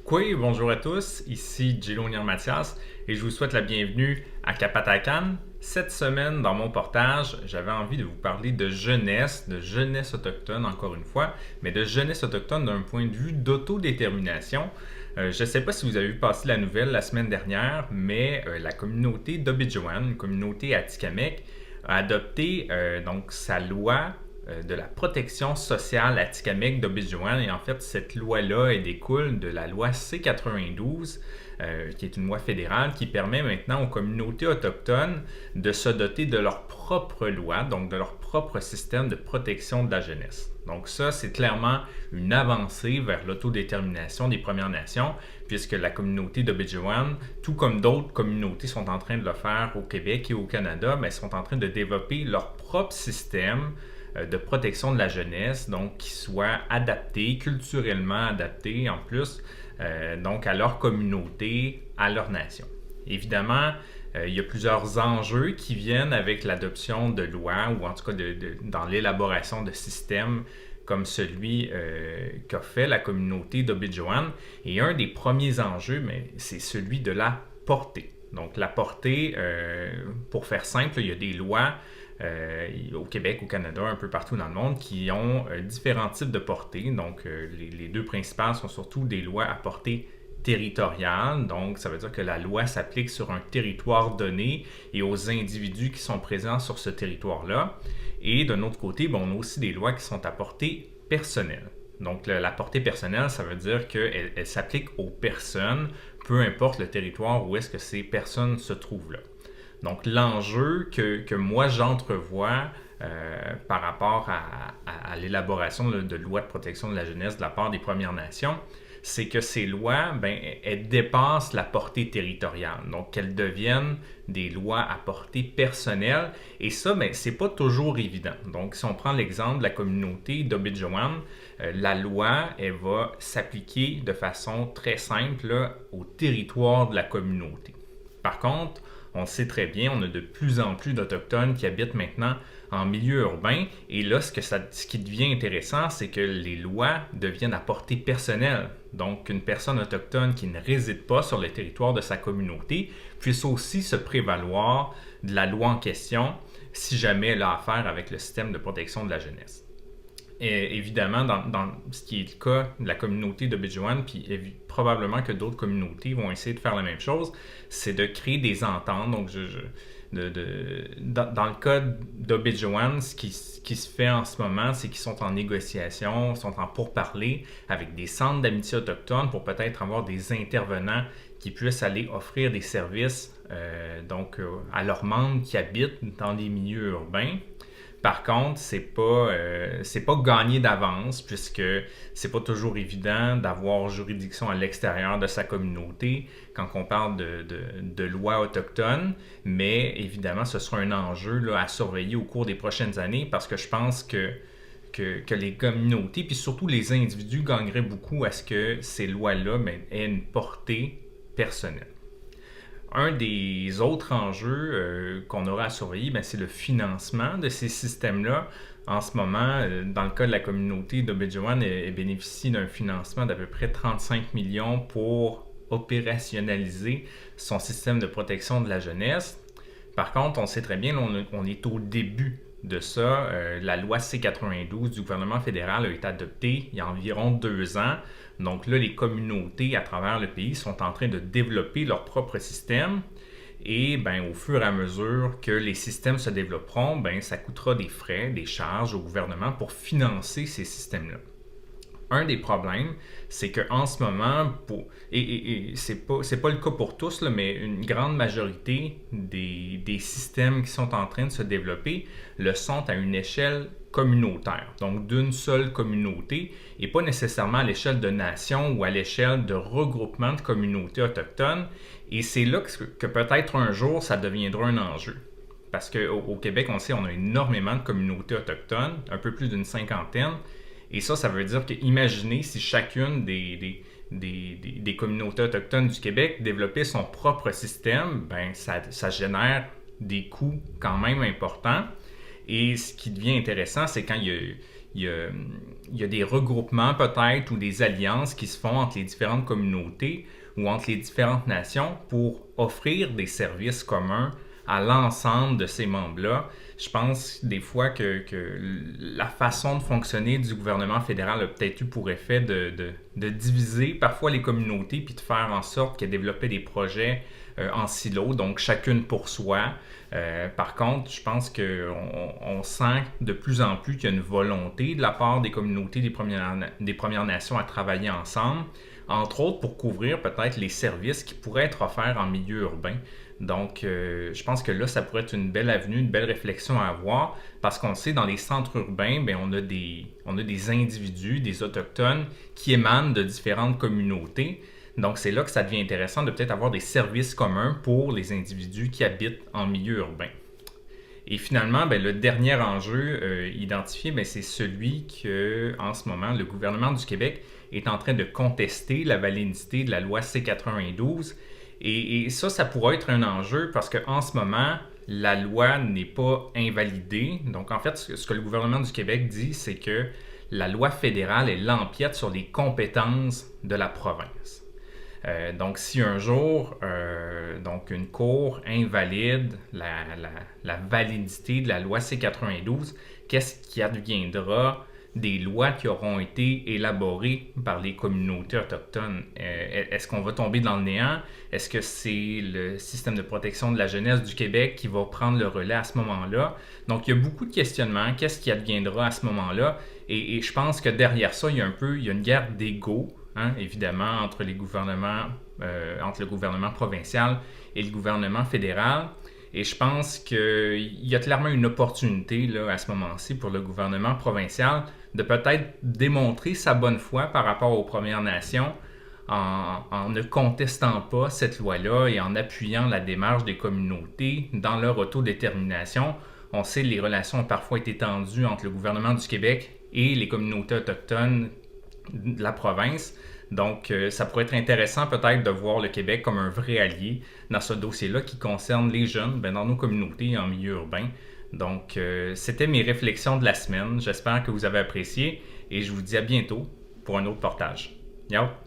Oui, bonjour à tous, ici Gilles Mathias et je vous souhaite la bienvenue à Kapatakan. Cette semaine, dans mon portage, j'avais envie de vous parler de jeunesse autochtone encore une fois, mais de jeunesse autochtone d'un point de vue d'autodétermination. Je ne sais pas si vous avez vu passer la nouvelle la semaine dernière, mais la communauté d'Obidjouan, une communauté atikamekw, a adopté donc sa loi de la protection sociale atikamekw d'Obidjouan. Et en fait, cette loi-là, elle découle de la loi C-92, qui est une loi fédérale qui permet maintenant aux communautés autochtones de se doter de leur propre loi, donc de leur propre système de protection de la jeunesse. Donc ça, c'est clairement une avancée vers l'autodétermination des Premières Nations, puisque la communauté d'Obidjouan, tout comme d'autres communautés sont en train de le faire au Québec et au Canada, mais sont en train de développer leur propre système de protection de la jeunesse, donc qui soit adapté, culturellement adapté en plus, donc à leur communauté, à leur nation. Évidemment, il y a plusieurs enjeux qui viennent avec l'adoption de lois ou en tout cas dans l'élaboration de systèmes comme celui qu'a fait la communauté d'Obidjouan. Et un des premiers enjeux, c'est celui de la portée. Donc la portée, pour faire simple, il y a des lois au Québec, au Canada, un peu partout dans le monde, qui ont différents types de portée. Donc, les deux principales sont surtout des lois à portée territoriale. Donc, ça veut dire que la loi s'applique sur un territoire donné et aux individus qui sont présents sur ce territoire-là. Et d'un autre côté, on a aussi des lois qui sont à portée personnelle. Donc, la portée personnelle, ça veut dire qu'elle s'applique aux personnes, peu importe le territoire où est-ce que ces personnes se trouvent là. Donc, l'enjeu que moi j'entrevois par rapport à l'élaboration de lois de protection de la jeunesse de la part des Premières Nations, c'est que ces lois, elles dépassent la portée territoriale. Donc, qu'elles deviennent des lois à portée personnelle. Et ça, c'est pas toujours évident. Donc, si on prend l'exemple de la communauté d'Obidjouan, la loi, elle va s'appliquer de façon très simple là, au territoire de la communauté. Par contre, on sait très bien, on a de plus en plus d'Autochtones qui habitent maintenant en milieu urbain. Et là, ce qui devient intéressant, c'est que les lois deviennent à portée personnelle. Donc, une personne autochtone qui ne réside pas sur le territoire de sa communauté puisse aussi se prévaloir de la loi en question si jamais elle a affaire avec le système de protection de la jeunesse. Et évidemment, dans ce qui est le cas de la communauté d'Obidjouan, puis probablement que d'autres communautés vont essayer de faire la même chose, c'est de créer des ententes. Donc, dans le cas d'Obidjouan, ce qui se fait en ce moment, c'est qu'ils sont en négociation, sont en pourparlers avec des centres d'amitié autochtones pour peut-être avoir des intervenants qui puissent aller offrir des services à leurs membres qui habitent dans des milieux urbains. Par contre, c'est pas gagné d'avance puisque c'est pas toujours évident d'avoir juridiction à l'extérieur de sa communauté quand on parle de lois autochtones, mais évidemment, ce sera un enjeu là, à surveiller au cours des prochaines années parce que je pense que les communautés, puis surtout les individus, gagneraient beaucoup à ce que ces lois-là aient une portée personnelle. Un des autres enjeux qu'on aura à surveiller, c'est le financement de ces systèmes-là. En ce moment, dans le cas de la communauté d'Obidjouan, elle bénéficie d'un financement d'à peu près 35 millions pour opérationnaliser son système de protection de la jeunesse. Par contre, on sait très bien, on est au début de ça. La loi C-92 du gouvernement fédéral a été adoptée il y a environ 2 ans. Donc là, les communautés à travers le pays sont en train de développer leur propre système. Et au fur et à mesure que les systèmes se développeront, ça coûtera des frais, des charges au gouvernement pour financer ces systèmes-là. Un des problèmes, c'est qu'en ce moment, et c'est pas le cas pour tous, là, mais une grande majorité des systèmes qui sont en train de se développer le sont à une échelle communautaire, donc d'une seule communauté, et pas nécessairement à l'échelle de nation ou à l'échelle de regroupement de communautés autochtones. Et c'est là que peut-être un jour, ça deviendra un enjeu. Parce qu'au Québec, on sait, on a énormément de communautés autochtones, un peu plus d'une 50aine. Et ça veut dire que, imaginez si chacune des communautés autochtones du Québec développait son propre système, ça génère des coûts quand même importants. Et ce qui devient intéressant, c'est quand il il y a des regroupements peut-être ou des alliances qui se font entre les différentes communautés ou entre les différentes nations pour offrir des services communs à l'ensemble de ces membres-là. Je pense des fois que la façon de fonctionner du gouvernement fédéral a peut-être eu pour effet de diviser parfois les communautés puis de faire en sorte qu'elles développaient des projets en silo, donc chacune pour soi. Par contre, je pense qu'on sent de plus en plus qu'il y a une volonté de la part des communautés des Premières Nations à travailler ensemble, entre autres pour couvrir peut-être les services qui pourraient être offerts en milieu urbain. Donc, je pense que là, ça pourrait être une belle avenue, une belle réflexion à avoir, parce qu'on sait, dans les centres urbains, bien, on a des individus, des autochtones qui émanent de différentes communautés. Donc, c'est là que ça devient intéressant de peut-être avoir des services communs pour les individus qui habitent en milieu urbain. Et finalement, bien, le dernier enjeu identifié, bien, c'est celui que, en ce moment, le gouvernement du Québec est en train de contester la validité de la loi C-92. Et ça pourrait être un enjeu parce qu'en ce moment, la loi n'est pas invalidée. Donc, en fait, ce que le gouvernement du Québec dit, c'est que la loi fédérale, elle empiète sur les compétences de la province. Donc, si un jour, donc une cour invalide la validité de la loi C-92, qu'est-ce qui adviendra des lois qui auront été élaborées par les communautés autochtones? Est-ce qu'on va tomber dans le néant? Est-ce que c'est le système de protection de la jeunesse du Québec qui va prendre le relais à ce moment-là? Donc, il y a beaucoup de questionnements. Qu'est-ce qui adviendra à ce moment-là? Et je pense que derrière ça, il y a une guerre d'ego, évidemment, entre le gouvernement provincial et le gouvernement fédéral. Et je pense qu'il y a clairement une opportunité là, à ce moment-ci pour le gouvernement provincial de peut-être démontrer sa bonne foi par rapport aux Premières Nations en ne contestant pas cette loi-là et en appuyant la démarche des communautés dans leur autodétermination. On sait que les relations ont parfois été tendues entre le gouvernement du Québec et les communautés autochtones de la province. Donc, ça pourrait être intéressant peut-être de voir le Québec comme un vrai allié dans ce dossier-là qui concerne les jeunes dans nos communautés et en milieu urbain. Donc, c'était mes réflexions de la semaine. J'espère que vous avez apprécié et je vous dis à bientôt pour un autre portage. Ciao!